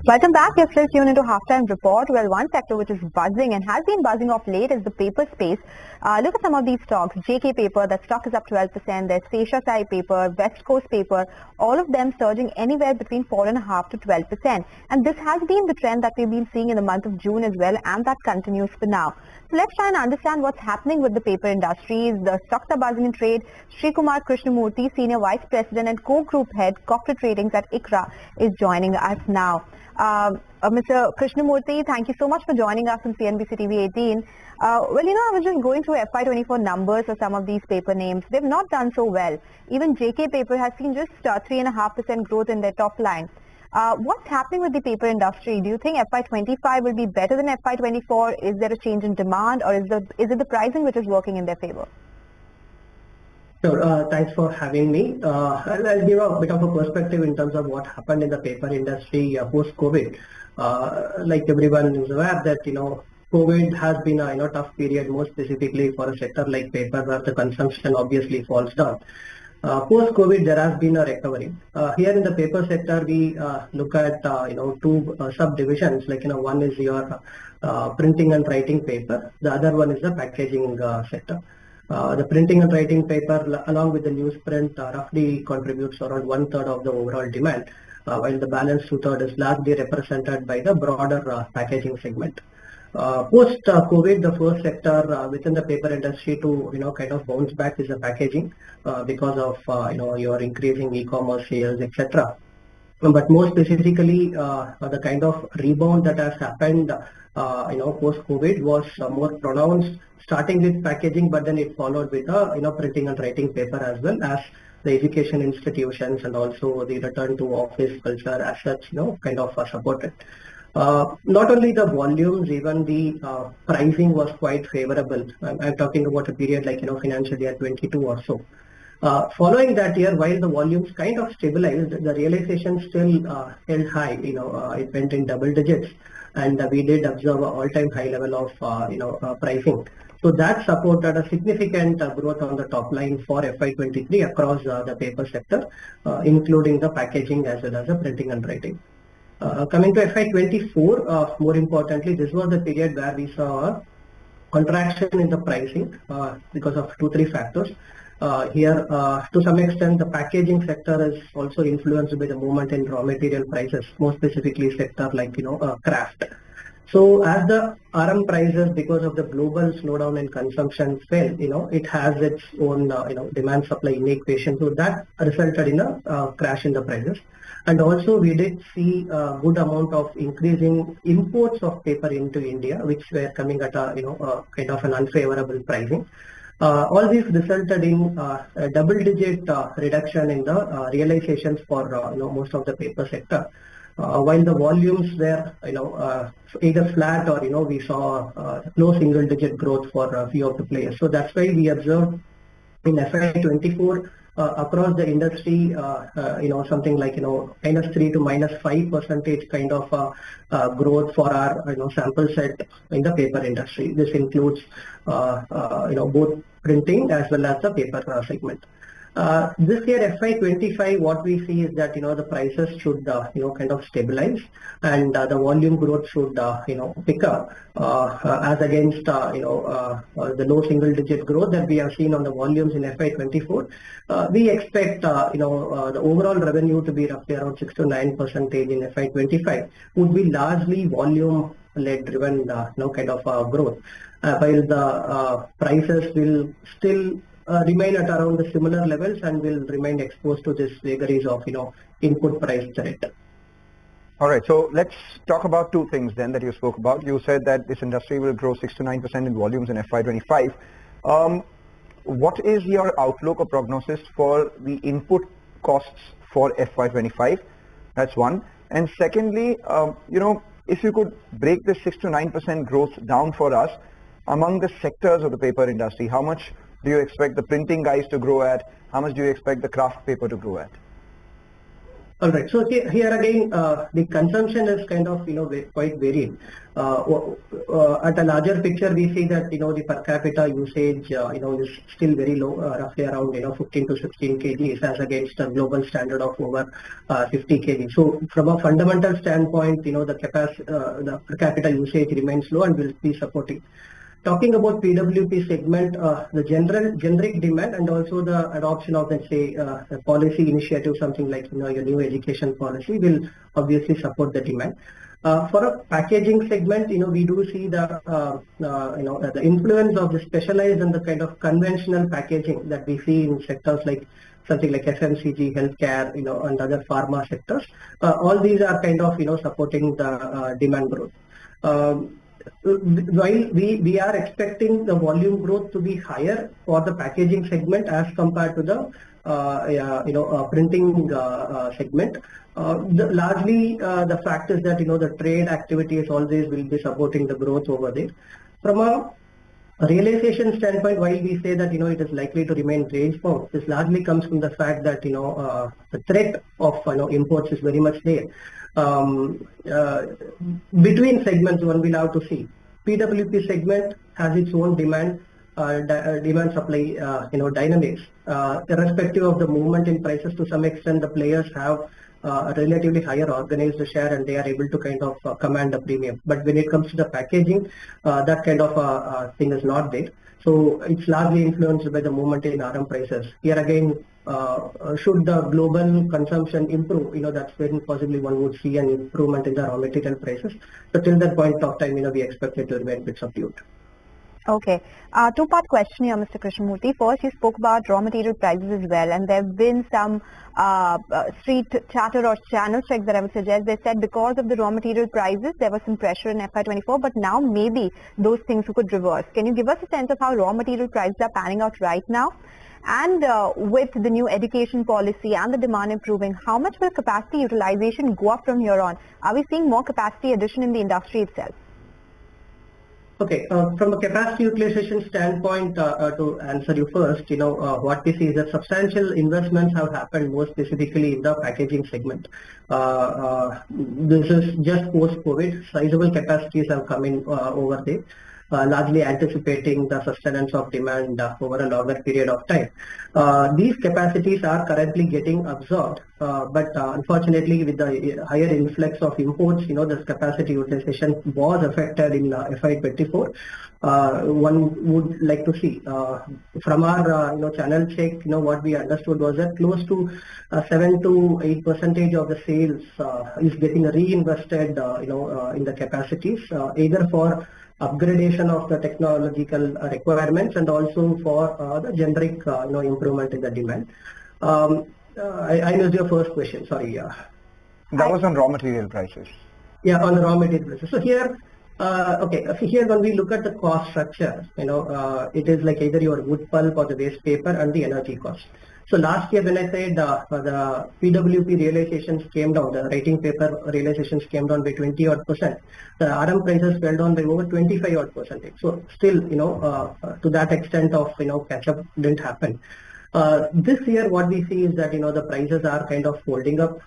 Welcome back. You're still tuned into Halftime Report. Well, one sector which is buzzing and has been buzzing of late is the paper space. Look at some of these stocks. JK Paper, that stock is up 12%. There's Sesha Paper, West Coast Paper, all of them surging anywhere between 4.5% to 12%. And this has been the trend that we've been seeing in the month of June as well, and that continues for now. So let's try and understand what's happening with the paper industries. The stocks are buzzing in trade. Srikumar Krishnamurthy, Senior Vice President and Co-Group Head, Corporate Ratings at ICRA, is joining us now. Mr. Krishnamurthy, thank you so much for joining us on CNBC TV18. I was just going through FY24 numbers for some of these paper names. They've not done so well. Even JK Paper has seen just 3.5% growth in their top line. What's happening with the paper industry? Do you think FY25 will be better than FY24? Is there a change in demand, or is it the pricing which is working in their favor? Sure. Thanks for having me. I'll give a bit of a perspective in terms of what happened in the paper industry post-COVID. Like everyone is aware that COVID has been a tough period, more specifically for a sector like paper, where the consumption obviously falls down. Post-COVID, there has been a recovery. Here in the paper sector, we look at two subdivisions. Like one is your printing and writing paper. The other one is the packaging sector. The printing and writing paper, along with the newsprint, roughly contributes around 1/3 of the overall demand, while the balance 2/3 is largely represented by the broader packaging segment. Post-COVID, the first sector within the paper industry to kind of bounce back is the packaging because of your increasing e-commerce sales, etc. But more specifically, the kind of rebound that has happened post-COVID was more pronounced, starting with packaging, but then it followed with printing and writing paper, as well as the education institutions and also the return to office culture as such, kind of supported. Not only the volumes, even the pricing was quite favorable. I'm talking about a period like financial year 22 or so. Following that year, while the volumes kind of stabilized, the realization still held high. It went in double digits, and we did observe an all-time high level of pricing. So that supported a significant growth on the top line for FY23 across the paper sector, including the packaging as well as the printing and writing. Coming to FY24, more importantly, this was the period where we saw a contraction in the pricing because of 2-3 factors. Here, to some extent, the packaging sector is also influenced by the movement in raw material prices, more specifically sector like craft. So as the RM prices, because of the global slowdown in consumption, fell, it has its own demand supply inequation. So that resulted in a crash in the prices. And also we did see a good amount of increasing imports of paper into India, which were coming at a kind of an unfavorable pricing. All this resulted in a double-digit reduction in the realizations for most of the paper sector. While the volumes were either flat or we saw low single-digit growth for a few of the players. So that's why we observed in FY24 across the industry, something like -3 to -5% kind of growth for our sample set in the paper industry. This includes both printing as well as the paper segment. This year FY25, what we see is that the prices should kind of stabilize, and the volume growth should pick up as against the low single digit growth that we have seen on the volumes in FY24. We expect the overall revenue to be roughly around 6 to 9% in FY25, would be largely volume led driven kind of growth, while the prices will still remain at around the similar levels and will remain exposed to this vagaries of input price threat. All right, so let's talk about two things then that you spoke about. You said that this industry will grow 6 to 9% in volumes in FY25. What is your outlook or prognosis for the input costs for FY25? That's one. And secondly, if you could break this 6 to 9% growth down for us among the sectors of the paper industry, how much do you expect the printing guys to grow at? How much do you expect the craft paper to grow at? All right. So here again, the consumption is kind of quite varied. At a larger picture, we see that the per capita usage is still very low, roughly around 15 to 16 kgs as against a global standard of over 50 kg. So from a fundamental standpoint, the per capita usage remains low and will be supporting. Talking about PWP segment, the generic demand and also the adoption of, let's say, a policy initiative, something like your new education policy will obviously support the demand. For a packaging segment, we do see the influence of the specialized and the kind of conventional packaging that we see in sectors like something like FMCG, healthcare, and other pharma sectors. All these are kind of supporting the demand growth. While we are expecting the volume growth to be higher for the packaging segment as compared to the printing segment, largely the fact is that the trade activities always will be supporting the growth over there. From a realization standpoint, while we say that it is likely to remain range bound, this largely comes from the fact that the threat of imports is very much there. Between segments, one will have to see. PWP segment has its own demand supply dynamics. Irrespective of the movement in prices, to some extent the players have a relatively higher organized share and they are able to kind of command a premium. But when it comes to the packaging, that kind of thing is not there. So it's largely influenced by the movement in RM prices. Here again, should the global consumption improve, that's when possibly one would see an improvement in the raw material prices. But till that point of time, we expect it to remain a bit subdued. Okay. Two-part question here, Mr. Krishnamurthy. First, you spoke about raw material prices as well, and there have been some street chatter or channel checks that I would suggest. They said because of the raw material prices, there was some pressure in FY24, but now maybe those things could reverse. Can you give us a sense of how raw material prices are panning out right now? And with the new education policy and the demand improving, how much will capacity utilization go up from here on? Are we seeing more capacity addition in the industry itself? Okay, from a capacity utilization standpoint, to answer you first, what we see is that substantial investments have happened more specifically in the packaging segment. This is just post-COVID. Sizable capacities have come in over there, largely anticipating the sustenance of demand over a longer period of time. These capacities are currently getting absorbed, but unfortunately with the higher influx of imports, this capacity utilization was affected in FY24. One would like to see from our channel check, what we understood was that close to 7 to 8% of the sales is getting reinvested, in the capacities, either for upgradation of the technological requirements and also for the generic improvement in the demand. I missed your first question, sorry. That was on raw material prices. Yeah, on the raw material prices. So here, here when we look at the cost structure, it is like either your wood pulp or the waste paper and the energy cost. So last year when I said the PWP realizations came down, the writing paper realizations came down by 20-odd%. The RM prices fell down by over 25-odd%. So still, to that extent of, catch up didn't happen. This year what we see is that, the prices are kind of holding up.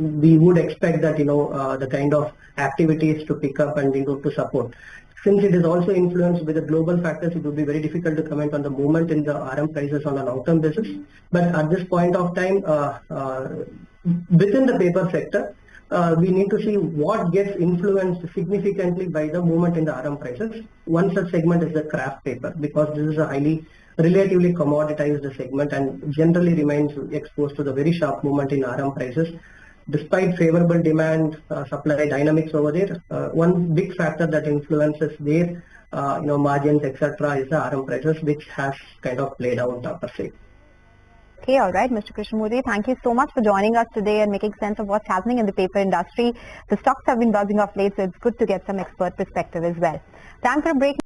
We would expect that, the kind of activities to pick up and to support. Since it is also influenced by the global factors, it would be very difficult to comment on the movement in the RM prices on a long-term basis. But at this point of time, within the paper sector, we need to see what gets influenced significantly by the movement in the RM prices. One such segment is the kraft paper, because this is a relatively commoditized segment and generally remains exposed to the very sharp movement in RM prices. Despite favorable demand supply dynamics over there, one big factor that influences their margins, etc., is the RM prices, which has kind of played out per se. Okay, all right, Mr. Krishnamurthy, thank you so much for joining us today and making sense of what's happening in the paper industry. The stocks have been buzzing off late, so it's good to get some expert perspective as well. Time for a break.